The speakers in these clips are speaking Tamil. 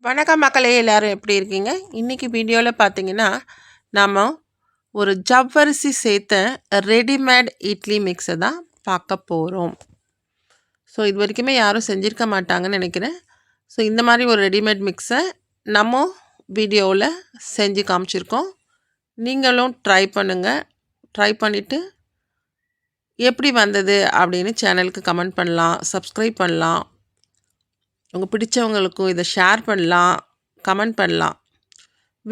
வணக்கம் மக்களே, எல்லாரும் எப்படி இருக்கீங்க? இன்னைக்கு வீடியோவில் பார்த்தீங்கன்னா நம்ம ஒரு ஜவ்வரிசி சேர்த்த ரெடிமேட் இட்லி மிக்ஸை தான் பார்க்க போகிறோம். ஸோ இது வரைக்குமே யாரும் செஞ்சுருக்க மாட்டாங்கன்னு நினைக்கிறேன். ஸோ இந்த மாதிரி ஒரு ரெடிமேட் மிக்ஸை நம்ம வீடியோவில் செஞ்சு காமிச்சிருக்கோம். நீங்களும் ட்ரை பண்ணுங்கள். ட்ரை பண்ணிவிட்டு எப்படி வந்தது அப்படின்னு சேனலுக்கு கமெண்ட் பண்ணலாம், சப்ஸ்கிரைப் பண்ணலாம். உங்கள் பிடிச்சவங்களுக்கும் இதை ஷேர் பண்ணலாம், கமெண்ட் பண்ணலாம்.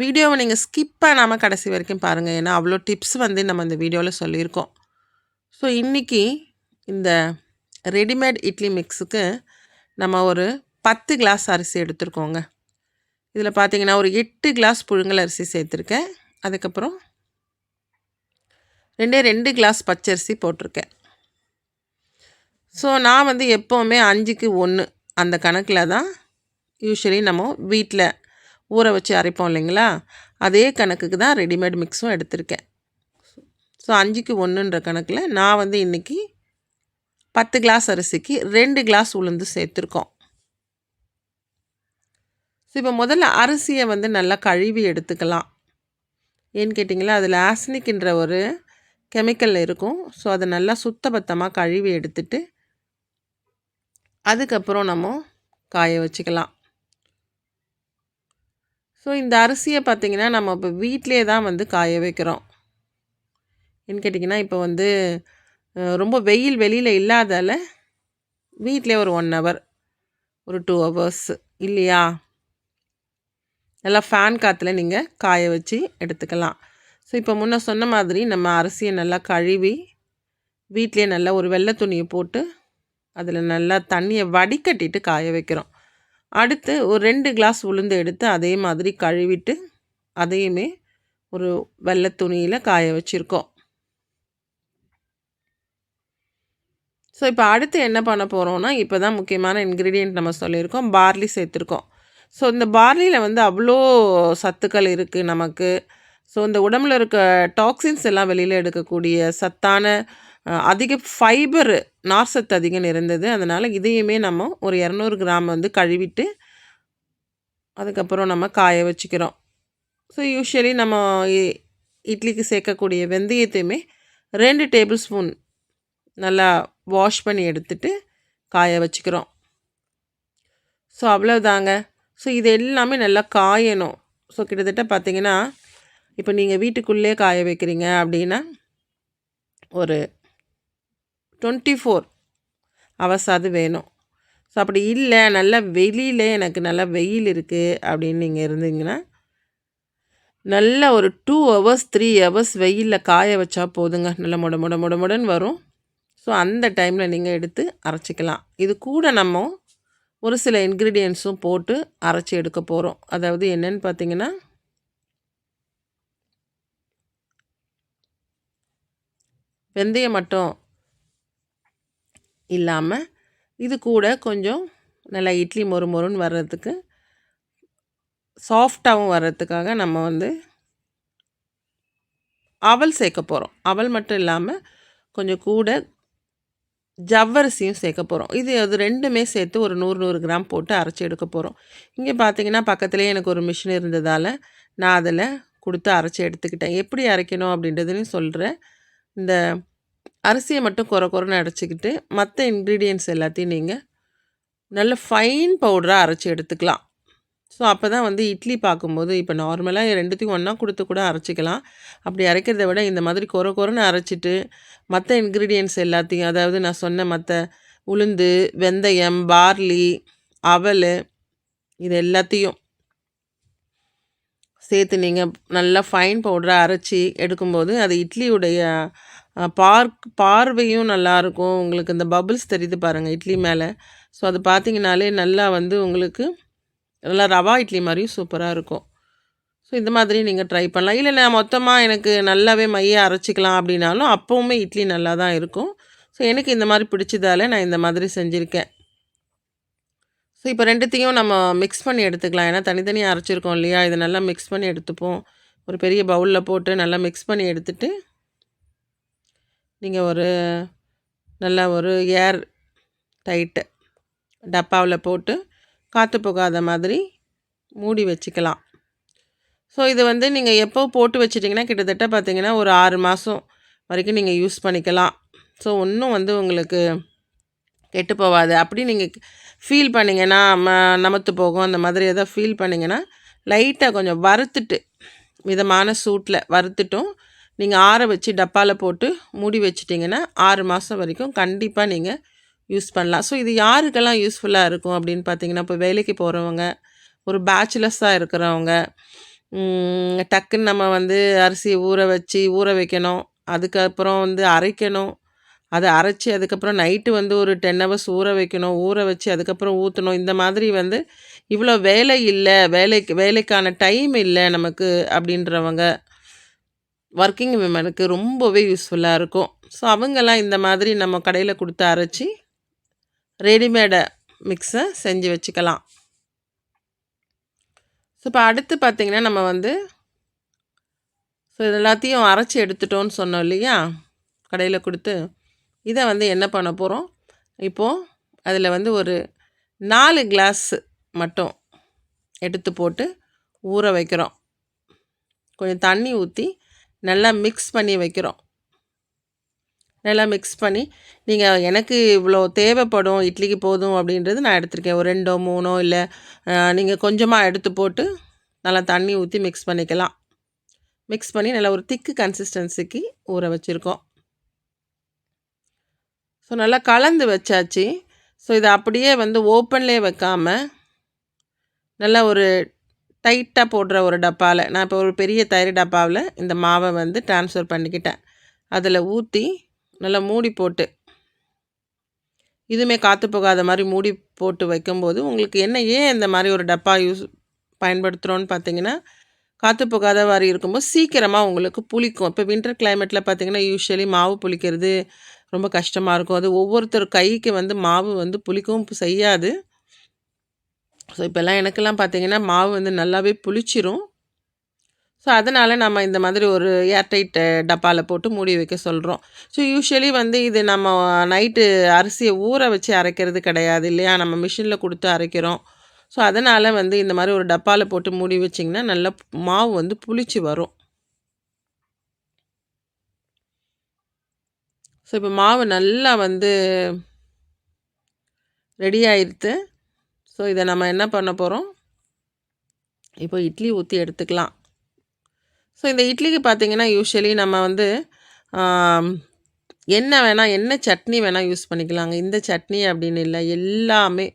வீடியோவை நீங்கள் ஸ்கிப் பண்ணாமல் கடைசி வரைக்கும் பாருங்கள், ஏன்னா அவ்வளோ டிப்ஸ் வந்து நம்ம இந்த வீடியோவில் சொல்லியிருக்கோம். ஸோ இன்றைக்கி இந்த ரெடிமேட் இட்லி மிக்ஸுக்கு நம்ம ஒரு 10 கிளாஸ் அரிசி எடுத்துருக்கோங்க. இதில் பார்த்திங்கன்னா ஒரு 8 கிளாஸ் புழுங்கல் அரிசி சேர்த்துருக்கேன். அதுக்கப்புறம் 2 கிளாஸ் பச்சரிசி போட்டிருக்கேன். ஸோ நான் வந்து எப்போவுமே 5க்கு 1 அந்த கணக்கில் தான் யூஸ்வலி நம்ம வீட்டில் ஊற வச்சு அரைப்போம் இல்லைங்களா, அதே கணக்குக்கு தான் ரெடிமேட் மிக்ஸும் எடுத்திருக்கேன். ஸோ 5க்கு 1ன்ற கணக்கில் நான் வந்து இன்றைக்கி 10 கிளாஸ் அரிசிக்கு 2 கிளாஸ் உளுந்து சேர்த்துருக்கோம். ஸோ இப்போ முதல்ல அரிசியை வந்து நல்லா கழுவி எடுத்துக்கலாம். ஏன்னு கேட்டிங்களா, அதில் ஆஸ்னிக்ன்ற ஒரு கெமிக்கல் இருக்கும். ஸோ அதை நல்லா சுத்தபத்தமாக கழுவி எடுத்துட்டு அதுக்கப்புறம் நம்ம காய வச்சுக்கலாம். ஸோ இந்த அரிசியை பார்த்திங்கன்னா நம்ம இப்போ வீட்டிலே தான் வந்து காய வைக்கிறோம். ஏன்னு கேட்டிங்கன்னா இப்போ வந்து ரொம்ப வெயில் வெளியில் இல்லாதால வீட்டிலே ஒரு 1 ஹவர் ஒரு 2 ஹவர்ஸ் இல்லையா, நல்லா ஃபேன் காற்றுல நீங்கள் காய வச்சு எடுத்துக்கலாம். ஸோ இப்போ முன்ன சொன்ன மாதிரி நம்ம அரிசியை நல்லா கழுவி வீட்டிலே நல்லா ஒரு வெள்ளை துணியை போட்டு அதில் நல்லா தண்ணியை வடிகட்டிட்டு காய வைக்கிறோம். அடுத்து ஒரு 2 கிளாஸ் உளுந்து எடுத்து அதே மாதிரி கழுவிட்டு அதையுமே ஒரு வெள்ளை துணியில் காய வச்சுருக்கோம். ஸோ இப்போ அடுத்து என்ன பண்ண போகிறோன்னா, இப்போ தான் முக்கியமான இன்க்ரீடியண்ட் நம்ம சொல்லியிருக்கோம், பார்லி சேர்த்துருக்கோம். ஸோ இந்த பார்லியில் வந்து அவ்வளோ சத்துக்கள் இருக்குது நமக்கு. ஸோ இந்த உடம்புல இருக்க டாக்ஸின்ஸ் எல்லாம் வெளியில் எடுக்கக்கூடிய சத்தான அதிக ஃபைபர், நார்சத்து அதிகம் இருந்தது. அதனால் இதையுமே நம்ம ஒரு 200 கிராம் வந்து கழுவிட்டு அதுக்கப்புறம் நம்ம காய வச்சுக்கிறோம். ஸோ யூஸ்வலி நம்ம இட்லிக்கு சேர்க்கக்கூடிய வெந்தயத்தையுமே 2 டேபிள் ஸ்பூன் நல்லா வாஷ் பண்ணி எடுத்துட்டு காய வச்சுக்கிறோம். ஸோ அவ்வளோதாங்க. ஸோ இது எல்லாமே நல்லா காயணும். ஸோ கிட்டத்தட்ட பார்த்திங்கன்னா இப்போ நீங்கள் வீட்டுக்குள்ளே காய வைக்கிறீங்க அப்படின்னா ஒரு 24 ஹவர்ஸ் அது வேணும். ஸோ அப்படி இல்லை, நல்லா வெளியில் எனக்கு நல்லா வெயில் இருக்குது அப்படின்னு நீங்கள் இருந்தீங்கன்னா நல்லா ஒரு 2 ஹவர்ஸ் 3 ஹவர்ஸ் வெயிலில் காய வச்சா போதுங்க, நல்லா முடன்னு வரும். ஸோ அந்த டைமில் நீங்கள் எடுத்து அரைச்சிக்கலாம். இது கூட நம்ம ஒரு சில இன்க்ரீடியன்ட்ஸும் போட்டு அரைச்சி எடுக்க போகிறோம். அதாவது என்னென்னு பார்த்தீங்கன்னா, வெந்தயம் மட்டும் இல்லாமல் இது கூட கொஞ்சம் நல்லா இட்லி மொறுன்னு வர்றதுக்கு, சாஃப்டாகவும் வர்றதுக்காக நம்ம வந்து அவல் சேர்க்க போகிறோம். அவல் மட்டும் இல்லாமல் கொஞ்சம் கூட ஜவ்வரிசியும் சேர்க்க போகிறோம். அது 2மே சேர்த்து ஒரு 100 கிராம் போட்டு அரைச்சி எடுக்க போகிறோம். இங்கே பார்த்திங்கன்னா பக்கத்துலேயே எனக்கு ஒரு மிஷின் இருந்ததால் நான் அதில் கொடுத்து அரைச்சி எடுத்துக்கிட்டேன். எப்படி அரைக்கணும் அப்படின்றதையும் சொல்கிறேன். இந்த அரிசியை மட்டும் குறைன்னு அரைச்சிக்கிட்டு மற்ற இன்க்ரீடியன்ட்ஸ் எல்லாத்தையும் நீங்கள் நல்ல ஃபைன் பவுடராக அரைச்சி எடுத்துக்கலாம். ஸோ அப்போ தான் வந்து இட்லி பார்க்கும்போது இப்போ நார்மலாக 2த்தையும் ஒன்றா கொடுத்து கூட அரைச்சிக்கலாம். அப்படி அரைக்கிறத விட இந்த மாதிரி குறைன்னு அரைச்சிட்டு மற்ற இன்க்ரீடியன்ட்ஸ் எல்லாத்தையும், அதாவது நான் சொன்ன மற்ற உளுந்து, வெந்தயம், பார்லி, அவல் இது எல்லாத்தையும் சேர்த்து நீங்கள் நல்லா ஃபைன் பவுடராக அரைச்சி எடுக்கும்போது அது இட்லியுடைய பார்வையும் நல்லாயிருக்கும். உங்களுக்கு இந்த பபிள்ஸ் தெரியுது பாருங்கள் இட்லி மேலே. ஸோ அது பார்த்திங்கனாலே நல்லா வந்து உங்களுக்கு நல்லா ரவா இட்லி மாதிரியும் சூப்பராக இருக்கும். ஸோ இந்த மாதிரி நீங்கள் ட்ரை பண்ணலாம். இல்லை நான் மொத்தமாக எனக்கு நல்லாவே மைய அரைச்சிக்கலாம் அப்படின்னாலும் அப்போவுமே இட்லி நல்லா தான் இருக்கும். ஸோ எனக்கு இந்த மாதிரி பிடிச்சதால நான் இந்த மாதிரி செஞ்சுருக்கேன். ஸோ இப்போ 2த்தையும் நம்ம மிக்ஸ் பண்ணி எடுத்துக்கலாம். ஏன்னா தனித்தனியாக அரைச்சிருக்கோம் இல்லையா, இதை நல்லா மிக்ஸ் பண்ணி எடுத்துப்போம். ஒரு பெரிய பவுலில் போட்டு நல்லா மிக்ஸ் பண்ணி எடுத்துட்டு நீங்கள் ஒரு நல்லா ஒரு ஏர் டைட்டு டப்பாவில் போட்டு காற்று போகாத மாதிரி மூடி வச்சுக்கலாம். ஸோ இது வந்து நீங்கள் எப்போ போட்டு வச்சிட்டிங்கன்னா கிட்டத்தட்ட பார்த்தீங்கன்னா ஒரு 6 மாதம் வரைக்கும் நீங்கள் யூஸ் பண்ணிக்கலாம். ஸோ ஒன்றும் வந்து உங்களுக்கு கெட்டு போகாது. அப்படி நீங்கள் ஃபீல் பண்ணிங்கன்னா நமத்து போகும் அந்த மாதிரி எதாவது ஃபீல் பண்ணிங்கன்னா லைட்டாக கொஞ்சம் வறுத்துட்டு மிதமான சூட்டில் வறுத்துட்டும் நீங்கள் ஆற வச்சு டப்பாவில் போட்டு மூடி வச்சிட்டிங்கன்னா 6 மாதம் வரைக்கும் கண்டிப்பாக நீங்கள் யூஸ் பண்ணலாம். ஸோ இது யாருக்கெல்லாம் யூஸ்ஃபுல்லாக இருக்கும் அப்படின்னு பார்த்தீங்கன்னா, இப்போ வேலைக்கு போகிறவங்க, ஒரு பேச்சுலர்ஸாக இருக்கிறவங்க, டக்குன்னு நம்ம வந்து அரிசியை ஊற வைக்கணும். அதுக்கப்புறம் வந்து அரைக்கணும். அதை அரைச்சி அதுக்கப்புறம் நைட்டு வந்து ஒரு 10 ஹவர்ஸ் ஊற வைக்கணும். ஊற வச்சு அதுக்கப்புறம் ஊற்றணும். இந்த மாதிரி வந்து இவ்வளோ வேலை இல்லை, வேலைக்கான டைம் இல்லை நமக்கு அப்படின்றவங்க, ஒர்க்கிங் விமனுக்கு ரொம்பவே யூஸ்ஃபுல்லாக இருக்கும். ஸோ அவங்கெல்லாம் இந்த மாதிரி நம்ம கடையில் கொடுத்து அரைச்சி ரெடிமேடை மிக்ஸை செஞ்சு வச்சுக்கலாம். ஸோ இப்போ அடுத்து பார்த்திங்கன்னா நம்ம வந்து இது எல்லாத்தையும் அரைச்சி எடுத்துட்டோன்னு சொன்னோம் இல்லையா, கடையில் கொடுத்து. இதை வந்து என்ன பண்ண போகிறோம், இப்போது அதில் வந்து ஒரு 4 கிளாஸ் மட்டும் எடுத்து போட்டு ஊற வைக்கிறோம். கொஞ்சம் தண்ணி ஊற்றி நல்லா மிக்ஸ் பண்ணி வைக்கிறோம். நல்லா மிக்ஸ் பண்ணி நீங்கள் எனக்கு இவ்வளோ தேவைப்படும், இட்லிக்கு போதும் அப்படின்றது நான் எடுத்திருக்கேன். ஒரு 2ஓ 3ஓ இல்லை நீங்கள் கொஞ்சமாக எடுத்து போட்டு நல்லா தண்ணி ஊற்றி மிக்ஸ் பண்ணிக்கலாம். மிக்ஸ் பண்ணி நல்லா ஒரு திக்கு கன்சிஸ்டன்சிக்கு ஊற வச்சுருக்கோம். ஸோ நல்லா கலந்து வச்சாச்சு. ஸோ இதை அப்படியே வந்து ஓப்பன்லேயே வைக்காமல் நல்லா ஒரு டைட்டாக போடுற ஒரு டப்பாவில், நான் இப்போ ஒரு பெரிய தயிர் டப்பாவில் இந்த மாவை வந்து ட்ரான்ஸ்ஃபர் பண்ணிக்கிட்டேன். அதில் ஊற்றி நல்லா மூடி போட்டு, இதுவுமே காற்று போகாத மாதிரி மூடி போட்டு வைக்கும்போது உங்களுக்கு ஏன் இந்த மாதிரி ஒரு டப்பா பயன்படுத்துகிறோன்னு பார்த்தீங்கன்னா, காற்று போகாத மாதிரி இருக்கும்போது சீக்கிரமாக உங்களுக்கு புளிக்கும். இப்போ வின்டர் கிளைமேட்டில் பார்த்தீங்கன்னா யூஸ்வலி மாவு புளிக்கிறது ரொம்ப கஷ்டமாக இருக்கும். அது ஒவ்வொருத்தர் கைக்கு வந்து மாவு வந்து புளிக்கவும் செய்யாது. ஸோ இப்போல்லாம் எனக்கெல்லாம் பார்த்தீங்கன்னா மாவு வந்து நல்லாவே புளிச்சிரும். ஸோ அதனால் நம்ம இந்த மாதிரி ஒரு ஏர்டைட் டப்பாவில் போட்டு மூடி வைக்க சொல்கிறோம். ஸோ யூஸ்வலி வந்து இது நம்ம நைட்டு அரிசியை ஊற வச்சு அரைக்கிறது கிடையாது இல்லையா, நம்ம மிஷினில் கொடுத்து அரைக்கிறோம். ஸோ அதனால் வந்து இந்த மாதிரி ஒரு டப்பாவில் போட்டு மூடி வச்சிங்கன்னா நல்லா மாவு வந்து புளிச்சு வரும். ஸோ இப்போ மாவு நல்லா வந்து ரெடி ஆயிடுத்து. ஸோ இதை நம்ம என்ன பண்ண போகிறோம், இப்போ இட்லி ஊற்றி எடுத்துக்கலாம். ஸோ இந்த இட்லிக்கு பார்த்திங்கன்னா யூஸ்வலி நம்ம வந்து என்ன சட்னி வேணால் யூஸ் பண்ணிக்கலாங்க. இந்த சட்னி அப்படின்னு இல்லை, எல்லாமே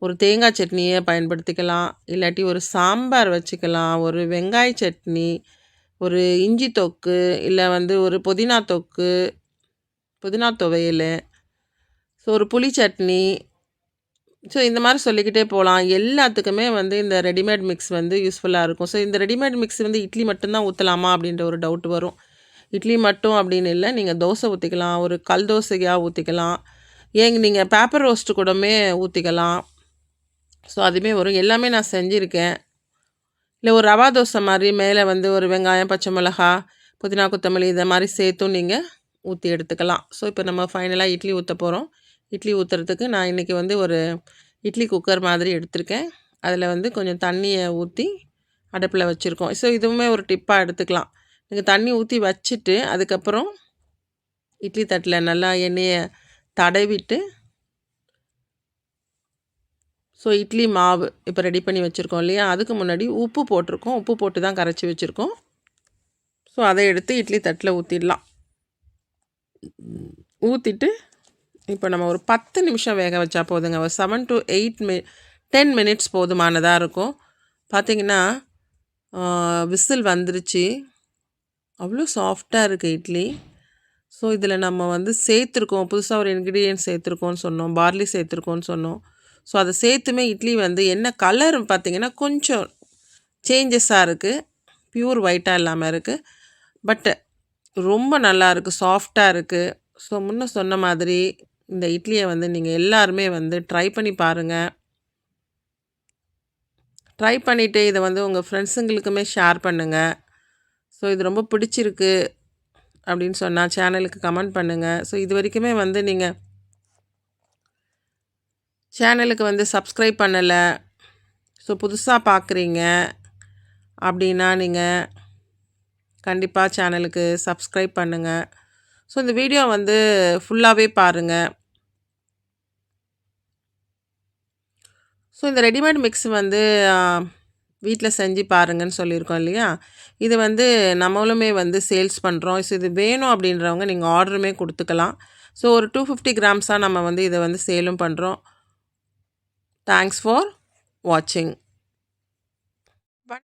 ஒரு தேங்காய் சட்னியை பயன்படுத்திக்கலாம், இல்லாட்டி ஒரு சாம்பார் வச்சுக்கலாம், ஒரு வெங்காய சட்னி, ஒரு இஞ்சி தொக்கு, இல்லை வந்து ஒரு புதினா தொக்கு, புதினா துவையல், ஸோ ஒரு புளி சட்னி. ஸோ இந்த மாதிரி சொல்லிக்கிட்டே போகலாம். எல்லாத்துக்குமே வந்து இந்த ரெடிமேட் மிக்ஸ் வந்து யூஸ்ஃபுல்லாக இருக்கும். ஸோ இந்த ரெடிமேட் மிக்ஸ் வந்து இட்லி மட்டும்தான் ஊற்றலாமா அப்படின்ற ஒரு டவுட் வரும். இட்லி மட்டும் அப்படின்னு இல்லை, நீங்கள் தோசை ஊற்றிக்கலாம், ஒரு கல் தோசையாக ஊற்றிக்கலாம், நீங்கள் பேப்பர் ரோஸ்ட்டு கூடமே ஊற்றிக்கலாம். ஸோ அதுவுமே வரும். எல்லாமே நான் செஞ்சுருக்கேன். இல்லை ஒரு ரவா தோசை மாதிரி மேலே வந்து ஒரு வெங்காயம், பச்சை மிளகா, புதினா, கொத்தமல்லி இதை மாதிரி சேர்த்தும் நீங்கள் ஊற்றி எடுத்துக்கலாம். ஸோ இப்போ நம்ம ஃபைனலாக இட்லி ஊற்ற போகிறோம். இட்லி ஊற்றுறதுக்கு நான் இன்றைக்கி வந்து ஒரு இட்லி குக்கர் மாதிரி எடுத்திருக்கேன். அதில் வந்து கொஞ்சம் தண்ணியை ஊற்றி அடுப்பில் வச்சுருக்கோம். ஸோ இதுவுமே ஒரு டிப்பாக எடுத்துக்கலாம். நீங்கள் தண்ணி ஊற்றி வச்சுட்டு அதுக்கப்புறம் இட்லி தட்டில் நல்லா எண்ணெயை தடவிட்டு, ஸோ இட்லி மாவு இப்போ ரெடி பண்ணி வச்சுருக்கோம் இல்லையா, அதுக்கு முன்னாடி உப்பு போட்டிருக்கோம். உப்பு போட்டு தான் கரைச்சி வச்சுருக்கோம். ஸோ அதை எடுத்து இட்லி தட்டில் ஊற்றிடலாம். ஊற்றிட்டு இப்போ நம்ம ஒரு 10 நிமிஷம் வேக வச்சா போதுங்க. ஒரு 7 to 10 மினிட்ஸ் போதுமானதாக இருக்கும். பார்த்திங்கன்னா விசில் வந்துருச்சு. அவ்வளோ சாஃப்டாக இருக்குது இட்லி. ஸோ இதில் நம்ம வந்து சேர்த்துருக்கோம், புதுசாக ஒரு இன்க்ரீடியன்ட் சேர்த்துருக்கோன்னு சொன்னோம், பார்லி சேர்த்துருக்கோன்னு சொன்னோம். ஸோ அதை சேர்த்துமே இட்லி வந்து என்ன கலர் பார்த்திங்கன்னா கொஞ்சம் சேஞ்சஸாக இருக்குது, பியூர் ஒயிட்டாக இல்லாமல் இருக்குது, பட் ரொம்ப நல்லா இருக்குது, சாஃப்டாக இருக்குது. ஸோ முன்ன சொன்ன மாதிரி இந்த இட்லியை வந்து நீங்கள் எல்லாருமே வந்து ட்ரை பண்ணி பாருங்கள். ட்ரை பண்ணிவிட்டு இதை வந்து உங்கள் ஃப்ரெண்ட்ஸுங்களுக்குமே ஷேர் பண்ணுங்கள். ஸோ இது ரொம்ப பிடிச்சிருக்கு அப்படின்னு சொன்னால் சேனலுக்கு கமெண்ட் பண்ணுங்கள். ஸோ இது வரைக்குமே வந்து நீங்கள் சேனலுக்கு வந்து சப்ஸ்கிரைப் பண்ணலை, ஸோ புதுசாக பார்க்குறீங்க அப்படின்னா நீங்கள் கண்டிப்பாக சேனலுக்கு சப்ஸ்கிரைப் பண்ணுங்கள். ஸோ இந்த வீடியோ வந்து ஃபுல்லாகவே பாருங்கள். ஸோ இந்த ரெடிமேட் மிக்ஸ் வந்து வீட்டில் செஞ்சு பாருங்கன்னு சொல்லியிருக்கோம் இல்லையா? இது வந்து நம்மளுமே வந்து சேல்ஸ் பண்ணுறோம். ஸோ இது வேணும் அப்படின்றவங்க நீங்கள் ஆர்டருமே கொடுத்துக்கலாம். ஸோ ஒரு 250 கிராம்ஸாக நம்ம வந்து இதை வந்து சேலும் பண்ணுறோம். தேங்க்ஸ் ஃபார் வாட்சிங்.